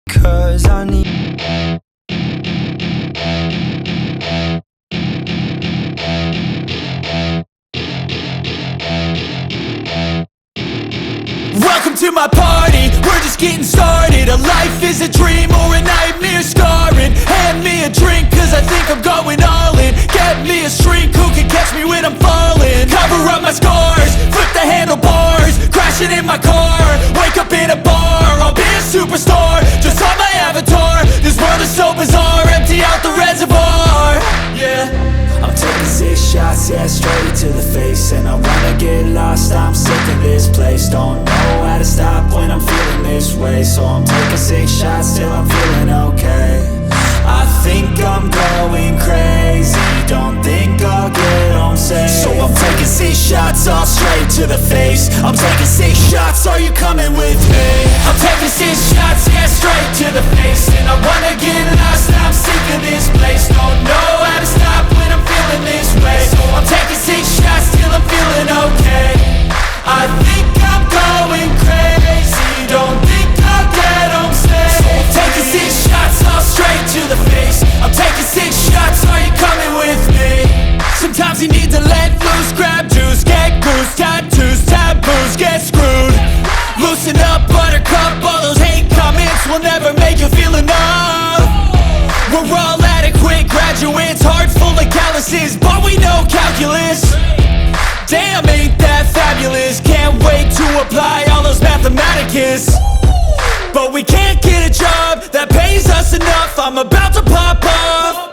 'cause I need. Welcome to my party, we're just getting started. A life is a dream or a nightmare scarring. Hand me a drink cause I think I'm going all in. Get me a shrink who can catch me when I'm falling. Cover up my scars, flip the handlebars. Crashing in my car, wake up in a bar. I'll be a superstar, just on my avatar. This world is so bizarre, empty out the reservoir. Yeah, I'm taking 6 shots, yeah, straight to the face. And I wanna get lost, I'm sick of this place. Don't know how to stop when I'm feeling this way. So I'm taking 6 shots till I'm feeling okay. I think I'm going crazy, don't think I'll get home safe. So I'm taking 6 shots, all straight to the face. I'm taking 6 shots, are you coming with me? I'm taking 6 shots, yeah, straight to the face. And I wanna get lost, I'm sick of this place. Don't know how to stop when I'm feeling this way. So I'm taking 6 shots till I'm feeling okay. I think I'm going crazy, don't think I'll get home safe. So I'm taking 6 shots, all straight to the face. I'm taking 6 shots, are you coming with me? Sometimes you need to let loose, grab juice, get goose, tattoos, taboos, get screwed. Loosen up, buttercup, all those hate comments will never make you feel enough. We're all adequate graduates, heart full of calluses, but we know calculus. Damn, ain't that fabulous? Can't wait to apply all those mathematicus. But we can't get a job that pays us enough. I'm about to pop off.